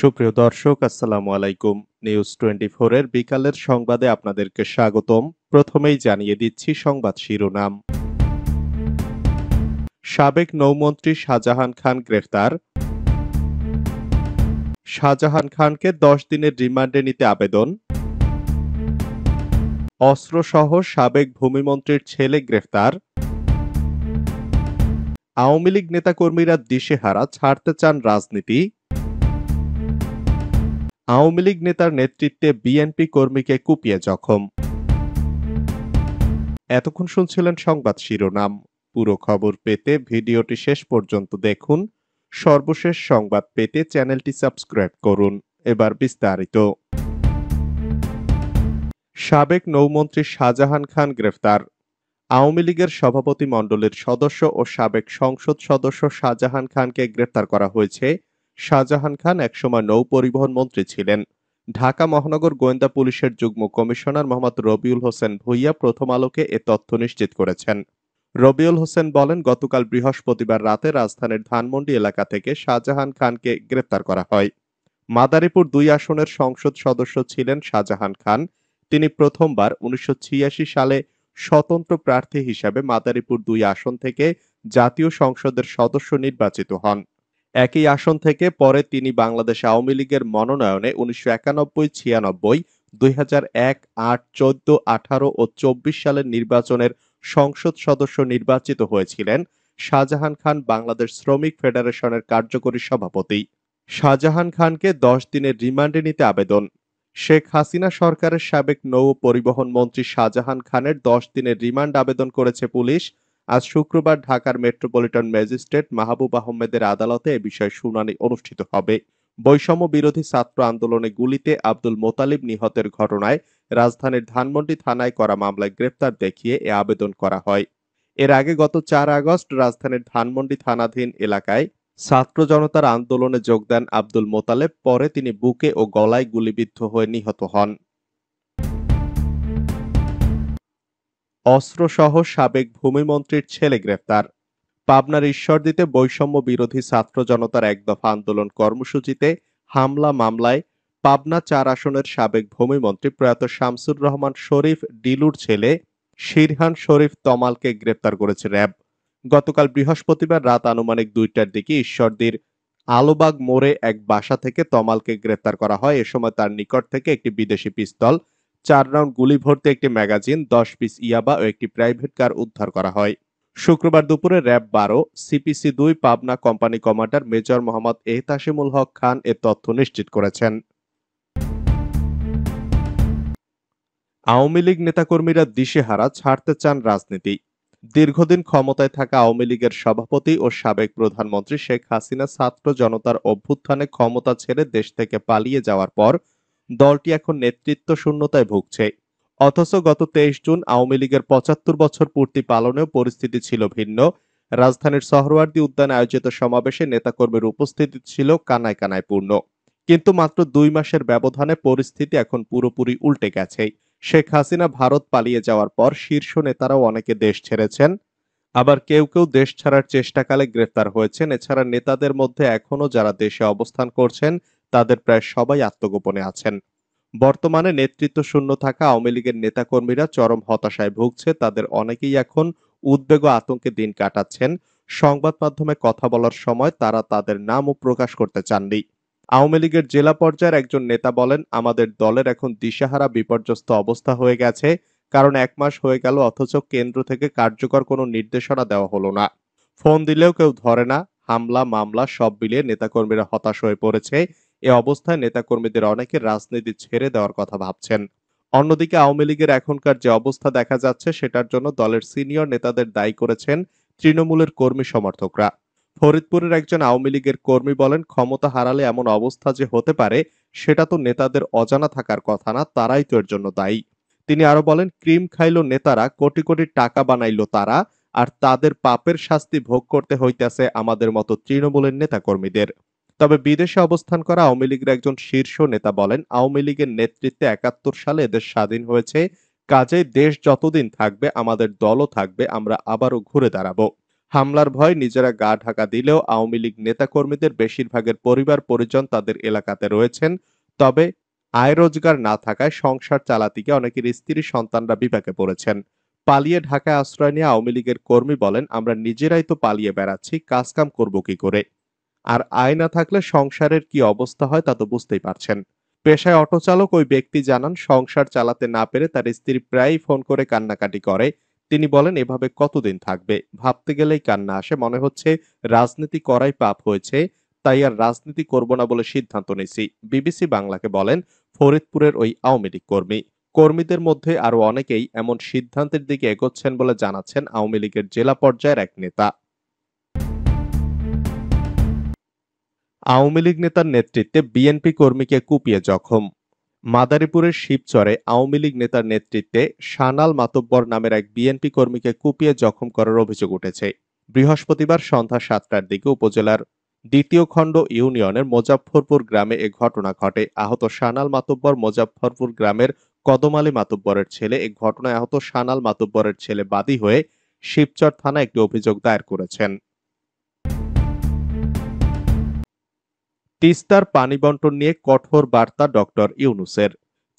সুপ্রিয় দর্শক, আসসালামু আলাইকুম। নিউজ 24 এর বিকালের সংবাদে আপনাদেরকে স্বাগতম। প্রথমেই জানিয়ে দিচ্ছি সংবাদ শিরোনাম। সাবেক নৌমন্ত্রী শাহজাহান খান গ্রেফতার। শাহজাহান খানকে 10 দিনের রিমান্ডে নিতে আবেদন। অস্ত্রসহ সাবেক ভূমিমন্ত্রীর ছেলে গ্রেফতার। আওয়ামী লীগ নেতাকর্মীরা দিশেহারা, ছাড়তে চান রাজনীতি। আওয়ামী লীগ নেতার নেতৃত্বে বিএনপি কর্মীকে কুপিয়ে জখম। এতক্ষণ শুনছিলেন সংবাদ শিরোনাম। পুরো খবর পেতে ভিডিওটি শেষ পর্যন্ত দেখুন। সর্বশেষ সংবাদ পেতে চ্যানেলটি সাবস্ক্রাইব করুন। এবার বিস্তারিত। সাবেক নৌমন্ত্রী শাহজাহান খান গ্রেফতার। আওয়ামী লীগের সভাপতি মণ্ডলীর সদস্য ও সাবেক সংসদ সদস্য শাহজাহান খানকে গ্রেফতার করা হয়েছে। শাহজাহান খান একসময় নৌ পরিবহন মন্ত্রী ছিলেন। ঢাকা মহানগর গোয়েন্দা পুলিশের যুগ্ম কমিশনার মোহাম্মদ রবিউল হোসেন ভূঁইয়া প্রথম আলোকে এ তথ্য নিশ্চিত করেছেন। রবিউল হোসেন বলেন, গতকাল বৃহস্পতিবার রাতে রাজধানীর ধানমন্ডি এলাকা থেকে শাহজাহান খানকে গ্রেফতার করা হয়। মাদারীপুর 2 আসনের সংসদ সদস্য ছিলেন শাহজাহান খান। তিনি প্রথমবার 1986 সালে স্বতন্ত্র প্রার্থী হিসাবে মাদারীপুর 2 আসন থেকে জাতীয় সংসদের সদস্য নির্বাচিত হন। একই আসন থেকে পরে তিনি বাংলাদেশ আওয়ামী লীগের মনোনয়নে 1991, 96, 2001, 8, 14, 18 ও 24 সালের নির্বাচনের সংসদ সদস্য নির্বাচিত হয়েছিলেন। শাহজাহান খান বাংলাদেশ শ্রমিক ফেডারেশনের কার্যকরী সভাপতি। শাহজাহান খানকে 10 দিনের রিমান্ডে নিতে আবেদন। শেখ হাসিনা সরকারের সাবেক নৌ পরিবহন মন্ত্রী শাহজাহান খানের 10 দিনের রিমান্ড আবেদন করেছে পুলিশ। আজ শুক্রবার ঢাকার মেট্রোপলিটন ম্যাজিস্ট্রেট মাহবুব আহমেদের আদালতে এ বিষয়ে শুনানি অনুষ্ঠিত হবে। বৈষম্য বিরোধী ছাত্র আন্দোলনে গুলিতে আব্দুল মোতালিব নিহতের ঘটনায় রাজধানীর ধানমন্ডি থানায় করা মামলায় গ্রেপ্তার দেখিয়ে এ আবেদন করা হয়। এর আগে গত 4 আগস্ট রাজধানীর ধানমন্ডি থানাধীন এলাকায় ছাত্র জনতার আন্দোলনে যোগ দেন আব্দুল মোতালেব। পরে তিনি বুকে ও গলায় গুলিবিদ্ধ হয়ে নিহত হন। অস্ত্রসহ সাবেক ভূমিমন্ত্রীর ছেলে গ্রেফতার। পাবনার ঈশ্বরদীতে বৈষম্য বিরোধী ছাত্র জনতার এক দফা আন্দোলন কর্মসূচিতে হামলা মামলায় পাবনা 4 আসনের সাবেক ভূমিমন্ত্রী প্রয়াত শামসুর রহমান শরীফ ডিলুর ছেলে শিরহান শরীফ তমালকে গ্রেপ্তার করেছে র্যাব। গতকাল বৃহস্পতিবার রাত আনুমানিক 2টার দিকে ঈশ্বরদীর আলোবাগ মোড়ে এক বাসা থেকে তমালকে গ্রেপ্তার করা হয়। এ সময় তার নিকট থেকে একটি বিদেশি পিস্তল, 4 রাউন্ড গুলি ভর্তি একটি ম্যাগাজিন, 10 পিস ইয়াবা ও একটি প্রাইভেট কার উদ্ধার করা হয়। শুক্রবার দুপুরে RAB 12 CPC 2 Pabna company commander major Mohammad Ehtasimul Haque Khan এ তথ্য নিশ্চিত করেছেন। আওয়ামী লীগ নেতাকর্মীরা দিশেহারা, ছাড়তে চান রাজনীতি। দীর্ঘদিন ক্ষমতায় থাকা আওয়ামী লীগের সভাপতি ও সাবেক প্রধানমন্ত্রী শেখ হাসিনা ছাত্র জনতার অভ্যুত্থানে ক্ষমতা ছেড়ে দেশ থেকে পালিয়ে যাওয়ার পর দলটি এখন নেতৃত্ব শূন্যতায় ভুগছে। অথচ গত 23 জুন আওয়ামী লীগের 75 বছর পূর্তি পালনেও পরিস্থিতি ছিল ভিন্ন। রাজধানীর সোহরাওয়ার্দী উদ্যানে আয়োজিত সমাবেশে নেতাকর্মীর উপস্থিতি ছিল কানায় কানায় পূর্ণ। কিন্তু মাত্র 2 মাসের ব্যবধানে পরিস্থিতি এখন পুরোপুরি উল্টে গেছে। শেখ হাসিনা ভারত পালিয়ে যাওয়ার পর শীর্ষ নেতারাও অনেকে দেশ ছেড়েছেন। আবার কেউ কেউ দেশ ছাড়ার চেষ্টাকালে গ্রেফতার হয়েছেন। এছাড়া নেতাদের মধ্যে এখনো যারা দেশে অবস্থান করছেন তাদের প্রায় সবাই আত্মগোপনে আছেন। বর্তমানে নেতৃত্ব শূন্য থাকা আওয়ামী লীগের নেতাকর্মীরা চরম হতাশায় ভুগছে। তাদের অনেকেই এখন উদ্বেগ ও আতঙ্কে দিন কাটাচ্ছেন। সংবাদ মাধ্যমে কথা বলার সময় তারা তাদের নামও প্রকাশ করতে চাননি। আওয়ামী লীগের জেলা পর্যায়ের একজন নেতা বলেন, আমাদের দলের এখন দিশাহারা, বিপর্যস্ত অবস্থা হয়ে গেছে। কারণ 1 মাস হয়ে গেল অথচ কেন্দ্র থেকে কার্যকর কোনো নির্দেশনা দেওয়া হলো না। ফোন দিলেও কেউ ধরে না। হামলা মামলা সব মিলিয়ে নেতাকর্মীরা হতাশ হয়ে পড়েছে। এ অবস্থায় নেতাকর্মীদের অনেকে রাজনীতি ছেড়ে দেওয়ার কথা ভাবছেন। অন্যদিকে আওয়ামী লীগের এখনকার যে অবস্থা দেখা যাচ্ছে সেটার জন্য দলের সিনিয়র নেতাদের দায়ী করেছেন তৃণমূলের কর্মী সমর্থকরা। ফরিদপুরের একজন আওয়ামী লীগের কর্মী বলেন, ক্ষমতা হারালে এমন অবস্থা যে হতে পারে সেটা তো নেতাদের অজানা থাকার কথা না, তারাই তো এর জন্য দায়ী। তিনি আরো বলেন, ক্রিম খাইলো নেতারা, কোটি কোটি টাকা বানাইলো তারা, আর তাদের পাপের শাস্তি ভোগ করতে হইতেছে আমাদের মতো তৃণমূলের নেতাকর্মীদের। তবে বিদেশে অবস্থান করা আওয়ামী লীগের একজন শীর্ষ নেতা বলেন, আওয়ামী লীগের নেতৃত্বে 71 সালে এদেশ স্বাধীন হয়েছে। কাজেই দেশ যতদিন থাকবে আমাদের দলও থাকবে, আমরা আবারও ঘুরে দাঁড়াবো। হামলার ভয় নিজেরা গা ঢাকা দিলেও আওয়ামী লীগ নেতাকর্মীদের বেশিরভাগের পরিবার পরিজন তাদের এলাকাতে রয়েছেন। তবে আয় রোজগার না থাকায় সংসার চালাতে গিয়ে অনেকের স্ত্রী সন্তানরা বিপাকে পড়েছেন। পালিয়ে ঢাকায় আশ্রয় নিয়ে আওয়ামী লীগের কর্মী বলেন, আমরা নিজেরাই তো পালিয়ে বেড়াচ্ছি, কাজকাম করব কি করে? আর আয় না থাকলে সংসারের কি অবস্থা হয় তা তো বুঝতেই পারছেন। পেশায় অটোচালক ওই ব্যক্তি জানান, সংসার চালাতে না পেরে তার স্ত্রী প্রায়ই ফোন করে কান্নাকাটি করে। তিনি বলেন, এভাবে কতদিন থাকবে? ভাবতে গেলেই কান্না আসে। মনে হচ্ছে রাজনীতি করাই পাপ হয়েছে, তাই আর রাজনীতি করব না বলে সিদ্ধান্ত নিয়েছি। বিবিসি বাংলাকে বলেন ফরিদপুরের ওই আওয়ামী লীগ কর্মী। কর্মীদের মধ্যে আরো অনেকেই এমন সিদ্ধান্তের দিকে এগোচ্ছেন বলে জানাচ্ছেন আওয়ামী লীগের জেলা পর্যায়ের এক নেতা। আওয়ামী লীগ নেতার নেতৃত্বে বিএনপি কর্মীকে কুপিয়ে জখম। মাদারীপুরের শিবচরে আওয়ামী লীগ নেতার নেতৃত্বে সানাল মাতব্বর নামের এক বিএনপি কর্মীকে কুপিয়ে জখম করার অভিযোগ উঠেছে। বৃহস্পতিবার সন্ধ্যা ৭টার দিকে উপজেলার দ্বিতীয় খণ্ড ইউনিয়নের মোজাফফরপুর গ্রামে এ ঘটনা ঘটে। আহত সানাল মাতব্বর মোজাফফরপুর গ্রামের কদম আলী মাতব্বরের ছেলে। এ ঘটনায় আহত সানাল মাতব্বরের ছেলে বাদী হয়ে শিবচর থানায় একটি অভিযোগ দায়ের করেছেন। তিস্তার পানি বন্টন নিয়ে কঠোর বার্তা ডক্টর ইউনূসের।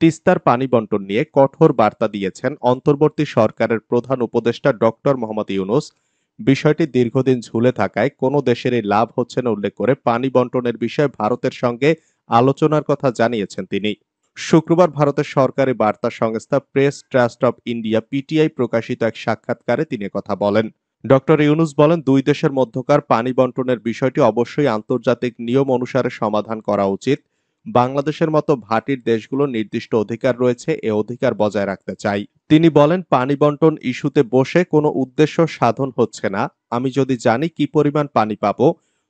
তিস্তার পানি বন্টন নিয়ে কঠোর বার্তা দিয়েছেন অন্তর্বর্তী সরকারের প্রধান উপদেষ্টা ডক্টর মোহাম্মদ ইউনূস। বিষয়টি দীর্ঘদিন ঝুলে থাকায় কোনো দেশেরই লাভ হচ্ছে না উল্লেখ করে পানি বন্টনের বিষয়ে ভারতের সঙ্গে আলোচনার কথা জানিয়েছেন তিনি। শুক্রবার ভারতের সরকারি বার্তা সংস্থা press trust of India PTI প্রকাশিত এক সাক্ষাৎকারে তিনি কথা বলেন। ডক্টর ইউনূস বলেন, দুই দেশের মধ্যকার পানি বন্টনের বিষয়টি অবশ্যই আন্তর্জাতিক নিয়ম অনুসারে সমাধান করা উচিত। বাংলাদেশের মতো ভাটির দেশগুলো নির্দিষ্ট অধিকার রয়েছে, এ অধিকার বজায় রাখতে চাই। তিনি বলেন, পানি বন্টন ইস্যুতে বসে কোনো উদ্দেশ্য সাধন হচ্ছে না। আমি যদি জানি কি পরিমাণ পানি পাবো,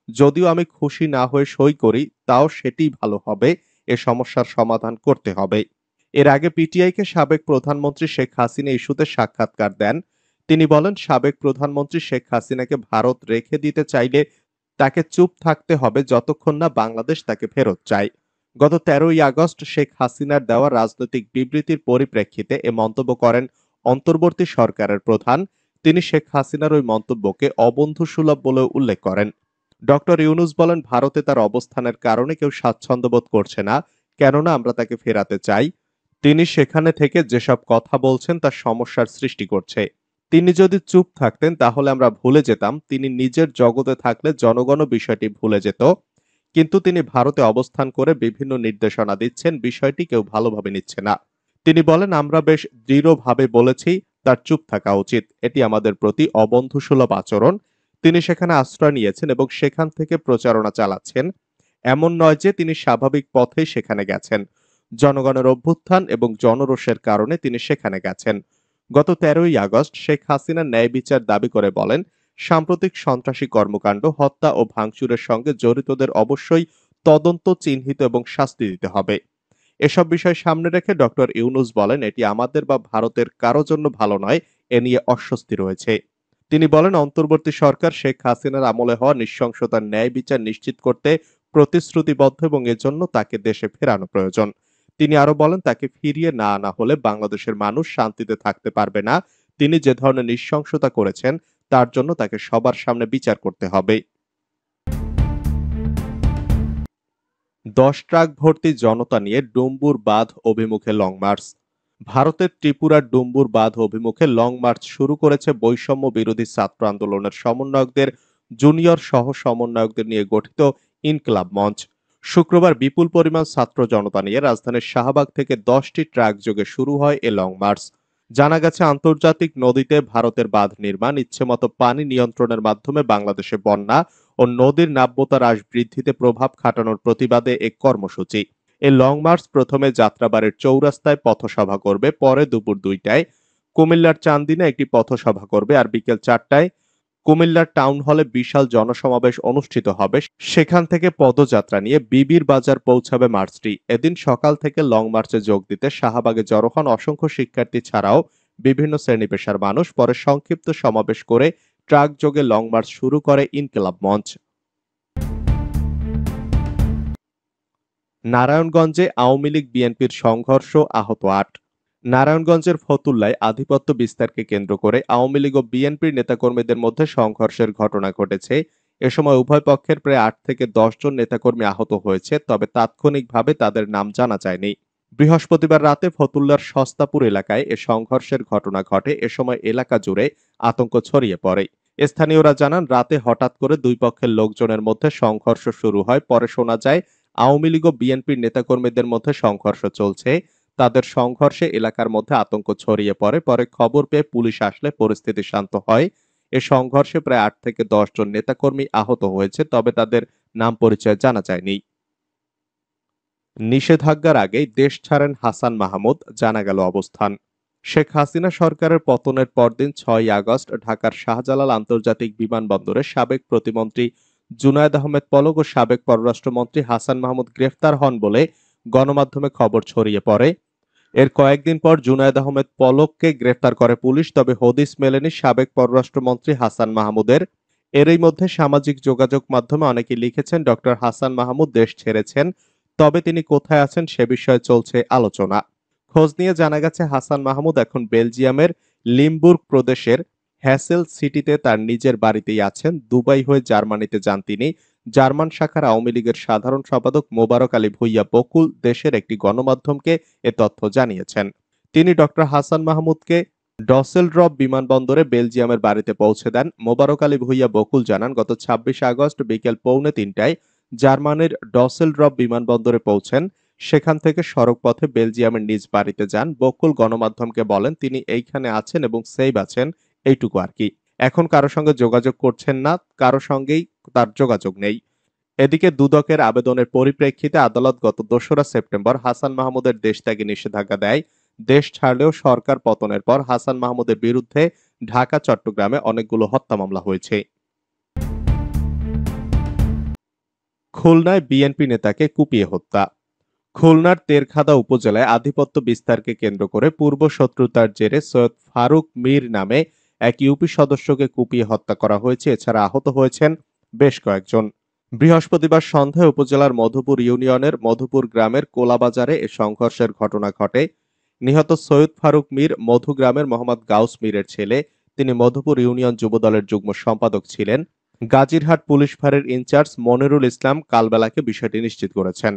যদিও আমি খুশি না হয়ে সই করি, তাও সেটিই ভালো হবে। এ সমস্যার সমাধান করতে হবে। এর আগে পিটিআইকে সাবেক প্রধানমন্ত্রী শেখ হাসিনা ইস্যুতে সাক্ষাৎকার দেন। তিনি বলেন, সাবেক প্রধানমন্ত্রী শেখ হাসিনাকে ভারত রেখে দিতে চাইলে তাকে চুপ থাকতে হবে যতক্ষণ না বাংলাদেশ তাকে ফেরত চায়। গত ১৩ই আগস্ট শেখ হাসিনার দেওয়া রাজনৈতিক বিবৃতির পরিপ্রেক্ষিতে এ মন্তব্য করেন অন্তর্বর্তী সরকারের প্রধান। তিনি শেখ হাসিনার ওই মন্তব্যকে অবন্ধুসুলভ বলে উল্লেখ করেন। ডক্টর ইউনূস বলেন, ভারতে তার অবস্থানের কারণে কেউ স্বাচ্ছন্দ্য বোধ করছে না, কেননা আমরা তাকে ফেরাতে চাই। তিনি সেখানে থেকে যেসব কথা বলছেন তা সমস্যার সৃষ্টি করছে। তিনি যদি চুপ থাকতেন তাহলে আমরা ভুলে যেতাম। তিনি নিজের জগতে থাকলে জনগণও বিষয়টি ভুলে যেত। কিন্তু তিনি ভারতে অবস্থান করে বিভিন্ন নির্দেশনা দিচ্ছেন, বিষয়টি কেউ ভালোভাবে নিচ্ছে না। তিনি বলেন, আমরা বেশ দৃঢ়ভাবে বলেছি তার চুপ থাকা উচিত। এটি আমাদের প্রতি অবন্ধুসুলভ আচরণ। তিনি সেখানে আশ্রয় নিয়েছেন এবং সেখান থেকে প্রচারণা চালাচ্ছেন। এমন নয় যে তিনি স্বাভাবিক পথেই সেখানে গেছেন। জনগণের অভ্যুত্থান এবং জনরোষের কারণে তিনি সেখানে গেছেন। গত ১৩ই আগস্ট শেখ হাসিনা ন্যায় বিচার দাবি করে বলেন, সাম্প্রতিক সন্ত্রাসী কর্মকাণ্ড, হত্যা ও ভাঙচুরের সঙ্গে জড়িতদের অবশ্যই তদন্ত, চিহ্নিত এবং শাস্তি দিতে হবে। এসব বিষয় সামনে রেখে ডক্টর ইউনূস বলেন, এটি আমাদের বা ভারতের কারো জন্য ভালো নয়। এ নিয়ে অস্বস্তি রয়েছে। তিনি বলেন, অন্তর্বর্তী সরকার শেখ হাসিনার আমলে হওয়া নৃশংসতার ন্যায় বিচার নিশ্চিত করতে প্রতিশ্রুতিবদ্ধ এবং এজন্য তাকে দেশে ফেরানো প্রয়োজন। তিনি আরো বলেন, তাকে ফিরিয়ে না আনা হলে বাংলাদেশের মানুষ শান্তিতে থাকতে পারবে না। তিনি যে ধরনের নৃশংসতা করেছেন তার জন্য তাকে সবার সামনে বিচার করতে হবে। ১০ ট্রাক ভর্তি জনতা নিয়ে ডুম্বুর বাঁধ অভিমুখে লং মার্চ। ভারতের ত্রিপুরার ডুম্বুর বাঁধ অভিমুখে লং মার্চ শুরু করেছে বৈষম্য বিরোধী ছাত্র আন্দোলনের সমন্বয়কদের জুনিয়র সহ সমন্বয়কদের নিয়ে গঠিত ইনকিলাব মঞ্চ। শুক্রবার বিপুল পরিমাণ ছাত্র জনতা নিয়ে রাজধানীর শাহবাগ থেকে ১০টি ট্রাক যোগে শুরু হয় এ লং মার্চ। জানা গেছে, আন্তর্জাতিক নদীতে ভারতের বাঁধ নির্মাণ, ইচ্ছেমতো পানি নিয়ন্ত্রণের মাধ্যমে বাংলাদেশে বন্যা ও নদীর নাব্যতা হ্রাস বৃদ্ধিতে প্রভাব খাটানোর প্রতিবাদে এক কর্মসূচি। এই লং মার্চ প্রথমে যাত্রাবাড়ির চৌরাস্তায় পথসভা করবে, পরে দুপুর ২টায় কুমিল্লার চান্দিনা একটি পথসভা করবে, আর বিকেল ৪টায় কুমিল্লার টাউন হলে বিশাল জনসমাবেশ অনুষ্ঠিত হবে। সেখান থেকে পদযাত্রা নিয়ে বিবির বাজার পৌঁছাবে মার্চটি। এদিন সকাল থেকে লং মার্চে যোগ দিতে শাহবাগে জড়ো হন অসংখ্য শিক্ষার্থী ছাড়াও বিভিন্ন শ্রেণী পেশার মানুষ। পরে সংক্ষিপ্ত সমাবেশ করে ট্রাক যোগে লং মার্চ শুরু করে ইনকিলাব মঞ্চ। নারায়ণগঞ্জে আওয়ামী লীগ বিএনপির সংঘর্ষ, আহত ৮। নারায়ণগঞ্জের ফতুল্লায় আধিপত্য বিস্তারকে কেন্দ্র করে আওয়ামী লীগ ও বিএনপির নেতাকর্মীদের মধ্যে সংঘর্ষের ঘটনা ঘটেছে। এ সময় উভয় পক্ষের প্রায় ৮ থেকে ১০ জন নেতাকর্মী আহত হয়েছে, তবে তাৎক্ষণিকভাবে তাদের নাম জানা যায়নি। বৃহস্পতিবার রাতে ফতুল্লার সস্তাপুর এলাকায় এ সংঘর্ষের ঘটনা ঘটে। এ সময় এলাকা জুড়ে আতঙ্ক ছড়িয়ে পড়ে। স্থানীয়রা জানান, রাতে হঠাৎ করে দুই পক্ষের লোকজনের মধ্যে সংঘর্ষ শুরু হয়। পরে শোনা যায় আওয়ামী লীগ ও বিএনপির নেতাকর্মীদের মধ্যে সংঘর্ষ চলছে। তাদের সংঘর্ষে এলাকার মধ্যে আতঙ্ক ছড়িয়ে পড়ে। পরে খবর পেয়ে পুলিশ আসলে পরিস্থিতি শান্ত হয়। এ সংঘর্ষে প্রায় ৮ থেকে ১০ জন নেতাকর্মী আহত হয়েছে, তবে তাদের নাম পরিচয় জানা যায়নি। নিষেধাজ্ঞার আগেই দেশ ছাড়েন হাসান মাহমুদ, জানা গেল অবস্থান। শেখ হাসিনা সরকারের পতনের পরদিন ৬ আগস্ট ঢাকার শাহজালাল আন্তর্জাতিক বিমানবন্দরে সাবেক প্রতিমন্ত্রী জুনায়েদ আহমেদ পলক ও সাবেক পররাষ্ট্রমন্ত্রী হাসান মাহমুদ গ্রেফতার হন বলে গণমাধ্যমে খবর ছড়িয়ে পড়ে। এর কয়েকদিন পর জুনায়েদ আহমেদ পলককে গ্রেফতার করে পুলিশ, তবে হদিস মেলেনি সাবেক পররাষ্ট্রমন্ত্রী হাসান মাহমুদের। এরই মধ্যে সামাজিক যোগাযোগ মাধ্যমে অনেকে লিখেছেন, ডক্টর হাসান মাহমুদ দেশ ছেড়েছেন, তবে তিনি কোথায় আছেন সে বিষয়ে চলছে আলোচনা। খোঁজ নিয়ে জানা গেছে, হাসান মাহমুদ এখন বেলজিয়ামের লিমবুর্গ প্রদেশের হ্যাসেল সিটিতে তার নিজের বাড়িতেই আছেন। দুবাই হয়ে জার্মানিতে যান তিনি। জার্মান শাখার আওয়ামী লীগের সাধারণ সম্পাদক মোবারক আলী ভূঁইয়া বকুল দেশের একটি গণমাধ্যমকে এ তথ্য জানিয়েছেন। তিনি ডক্টর হাসান মাহমুদকে ডসেলড্রপ বিমানবন্দরে বেলজিয়ামের বাড়িতে পৌঁছে দেন। মোবারক আলী ভূঁইয়া বকুল জানান, গত ২৬ আগস্ট বিকেল ২:৩০টায় জার্মানির ডসেলড্রপ বিমানবন্দরে পৌঁছেন। সেখান থেকে সড়ক পথে বেলজিয়ামের নিজ বাড়িতে যান। বকুল গণমাধ্যমকে বলেন, তিনি এইখানে আছেন এবং সেভ আছেন, এইটুকু আর কি। এখন কারো সঙ্গে যোগাযোগ করছেন না, কারো সঙ্গেই তার যোগাযোগ নেই। এদিকে দুদকের আবেদনের পরিপ্রেক্ষিতে আদালত গত ২রা সেপ্টেম্বর হাসান মাহমুদের দেশত্যাগে নিষেধাজ্ঞা দেয়। দেশ ছাড়লেও সরকার পতনের পর হাসান মাহমুদের বিরুদ্ধে ঢাকা, চট্টগ্রামে অনেকগুলো হত্যা মামলা হয়েছে। খুলনায় বিএনপি নেতাকে কুপিয়ে হত্যা। খুলনার তেরখাদা উপজেলায় আধিপত্য বিস্তারকে কেন্দ্র করে পূর্ব শত্রুতার জেরে সৈয়দ ফারুক মীর নামে এক ইউপি সদস্যকে কুপিয়ে হত্যা করা হয়েছে। এছাড়া আহত হয়েছেন বেশ কয়েকজন। বৃহস্পতিবার সন্ধ্যায় উপজেলার মধুপুর ইউনিয়নের মধুপুর গ্রামের কোলাবাজারে এ সংঘর্ষের ঘটনা ঘটে। নিহত সৈয়দ ফারুক মীর মধু গ্রামের মোহাম্মদ গাউস মীরের ছেলে। তিনি মধুপুর ইউনিয়ন যুবদলের যুগ্ম সম্পাদক ছিলেন। গাজীরহাট পুলিশ ফাঁড়ির ইনচার্জ মনিরুল ইসলাম কালবেলাকে বিষয়টি নিশ্চিত করেছেন।